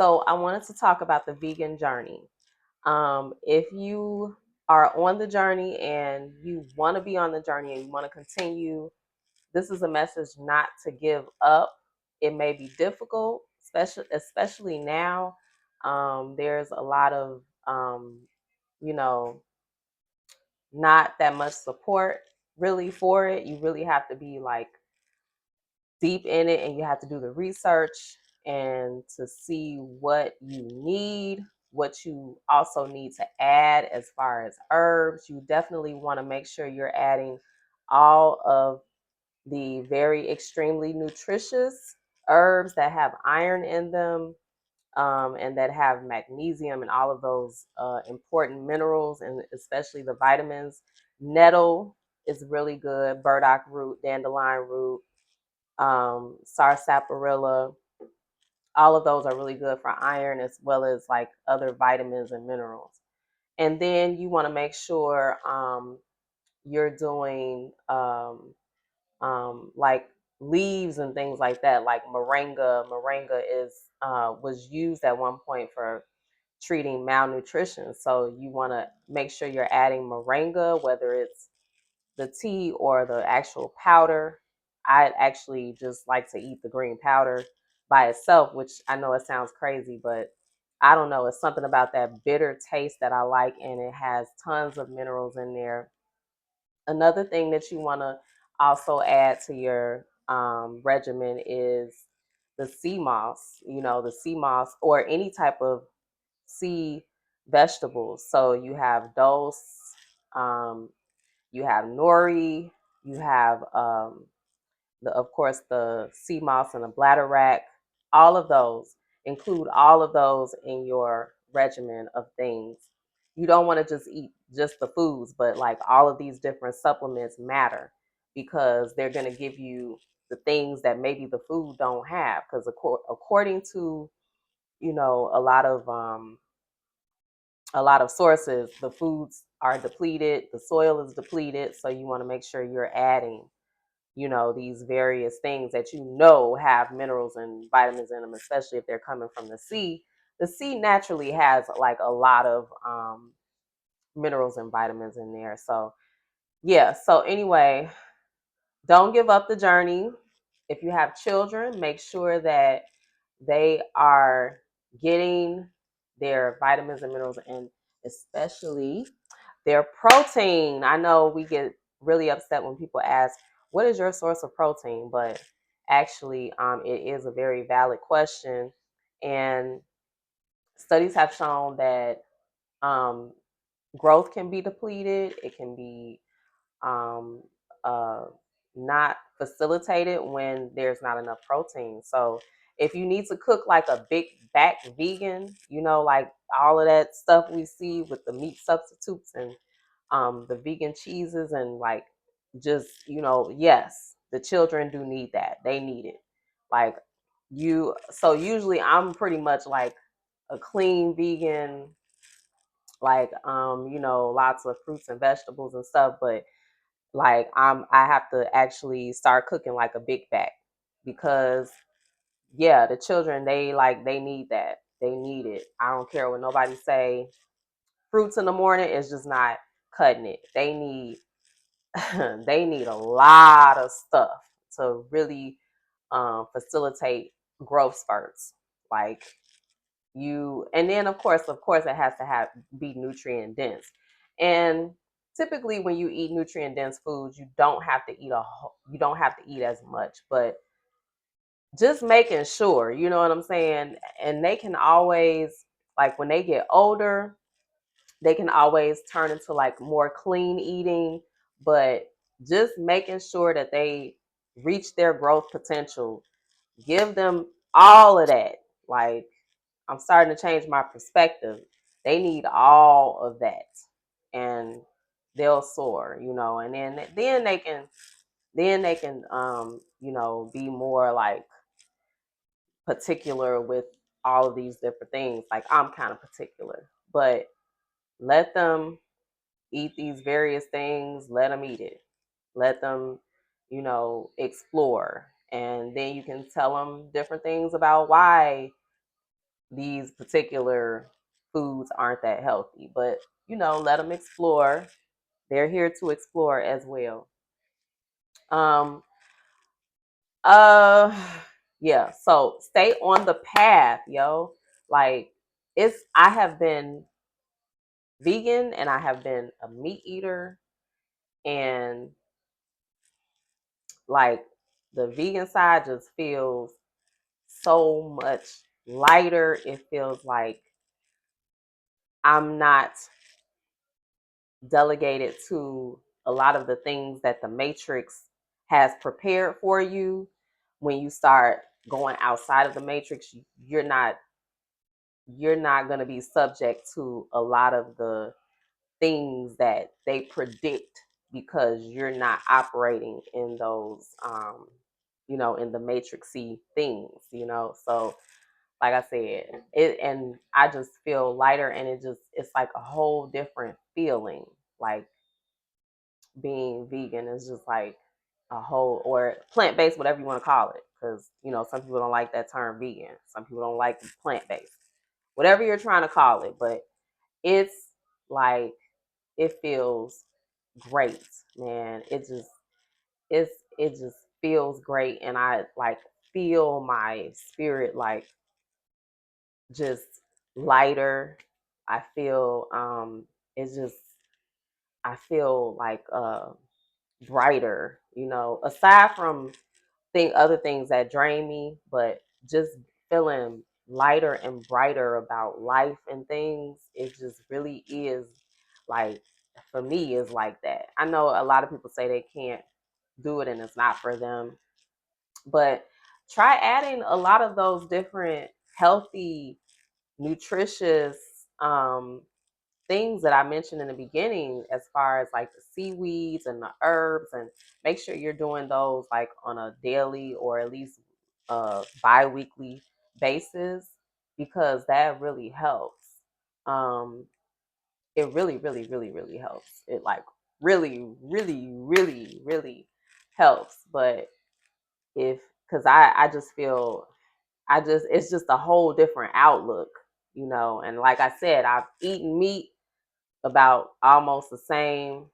So I wanted to talk about the vegan journey. If you are on the journey and you want to be on the journey and you want to continue, this is a message not to give up. It may be difficult, especially now. There's a lot of you know, not that much support really for it. You really have to be like deep in it and you have to do the research and to see what you need, what you also need to add as far as herbs. You definitely want to make sure you're adding all of the very extremely nutritious herbs that have iron in them, and that have magnesium and all of those important minerals, and especially the vitamins. Nettle is really good, burdock root, dandelion root, sarsaparilla. All of those are really good for iron as well as like other vitamins and minerals. And then you want to make sure you're doing like leaves and things like that, like moringa. Moringa is was used at one point for treating malnutrition. So you want to make sure you're adding moringa, whether it's the tea or the actual powder. I actually just like to eat the green powder by itself, which I know it sounds crazy, but I don't know. It's something about that bitter taste that I like, and it has tons of minerals in there. Another thing that you want to also add to your regimen is the sea moss, the sea moss or any type of sea vegetables. So you have dose, um, you have nori, you have of course the sea moss and the bladderwrack. All of those, include all of those in your regimen of things. You don't want to just eat just the foods, but like all of these different supplements matter because they're going to give you the things that maybe the food don't have. Because according to a lot of sources, the foods are depleted, the soil is depleted, so you want to make sure you're adding these various things that have minerals and vitamins in them, especially if they're coming from the sea. The sea naturally has like a lot of minerals and vitamins in there. So yeah, so anyway, don't give up the journey. If you have children, make sure that they are getting their vitamins and minerals, and especially their protein. I know we get really upset when people ask, what is your source of protein? But actually, it is a very valid question. And studies have shown that um, growth can be depleted. It can be um, uh, not facilitated when there's not enough protein. So if you need to cook like a big back vegan, like all of that stuff we see with the meat substitutes and the vegan cheeses and like just, yes, the children do need that. They need it. Like so usually I'm pretty much like a clean vegan, like lots of fruits and vegetables and stuff, but like I have to actually start cooking like a big back because yeah, the children they need that. They need it. I don't care what nobody say. Fruits in the morning is just not cutting it. They need they need a lot of stuff to really facilitate growth spurts. Like and then of course it has to be nutrient dense. And typically when you eat nutrient dense foods, you don't have to eat as much, but just making sure, you know what I'm saying? And they can always, like when they get older, they can always turn into like more clean eating, but just making sure that they reach their growth potential. Give them all of that. Like I'm starting to change my perspective. They need all of that, and they'll soar, and then they can be more like particular with all of these different things. Like I'm kind of particular, but let them eat these various things. Let them eat it. Let them, explore, and then you can tell them different things about why these particular foods aren't that healthy. But let them explore. They're here to explore as well. Um, uh, yeah. So stay on the path, yo. Like I have been vegan and I have been a meat eater, and like the vegan side just feels so much lighter. It feels like I'm not delegated to a lot of the things that the matrix has prepared for you. When you start going outside of the matrix, you're not going to be subject to a lot of the things that they predict, because you're not operating in those in the matrixy things. So like I said, and I just feel lighter, and it's like a whole different feeling. Like being vegan is just like a whole, or plant-based, whatever you want to call it, because some people don't like that term vegan, some people don't like plant-based, whatever you're trying to call it. But it's like, it feels great, man. It just feels great, and I like feel my spirit like just lighter. I feel it's just I feel like brighter, aside from other things that drain me, but just feeling lighter and brighter about life and things. It just really is like, for me, is like that. I know a lot of people say they can't do it and it's not for them, but try adding a lot of those different healthy, nutritious things that I mentioned in the beginning, as far as like the seaweeds and the herbs, and make sure you're doing those like on a daily or at least bi-weekly basis, because that really helps. Um, it really, really, really, really helps. It like really, really, really, really helps. But if because I just feel it's just a whole different outlook. And like I said, I've eaten meat about almost the same,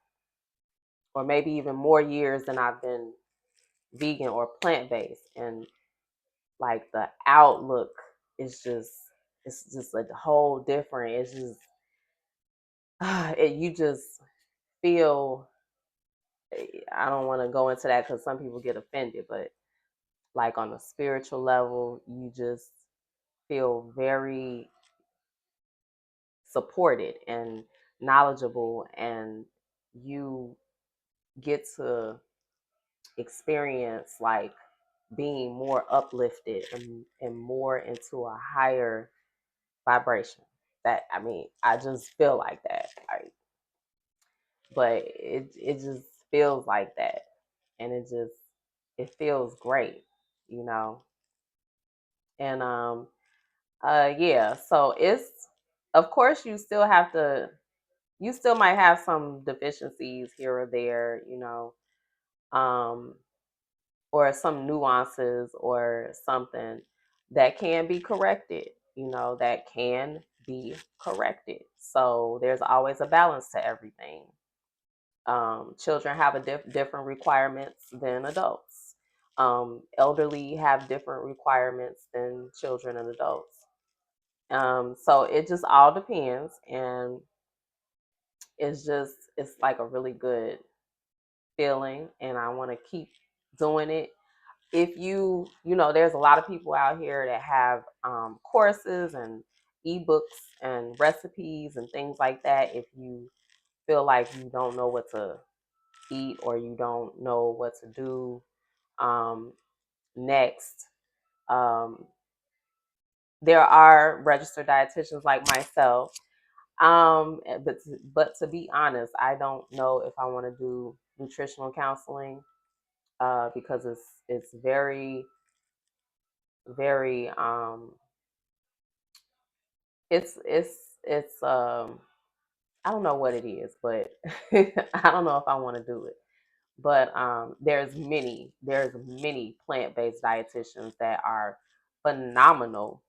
or maybe even more years than I've been vegan or plant based. And like the outlook is just, it's just like a whole different. It's just you just feel, I don't want to go into that because some people get offended, but like on a spiritual level, you just feel very supported and knowledgeable, and you get to experience like being more uplifted and more into a higher vibration. That, I mean, I just feel like that. Like, but it just feels like that, and it feels great. And yeah, so it's, of course, you still might have some deficiencies here or there, um or some nuances or something that can be corrected, that can be corrected. So there's always a balance to everything. Children have different requirements than adults. Elderly have different requirements than children and adults. So it just all depends, and it's like a really good feeling, and I want to keep doing it. If there's a lot of people out here that have courses and ebooks and recipes and things like that. If you feel like you don't know what to eat, or you don't know what to do next, um, there are registered dietitians like myself. But to be honest, I don't know if I want to do nutritional counseling, because it's very, very it's I don't know what it is, but I don't know if I want to do it. But there's many plant-based dietitians that are phenomenal,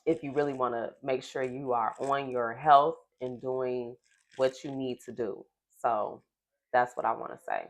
if you really want to make sure you are on your health and doing what you need to do. So that's what I want to say.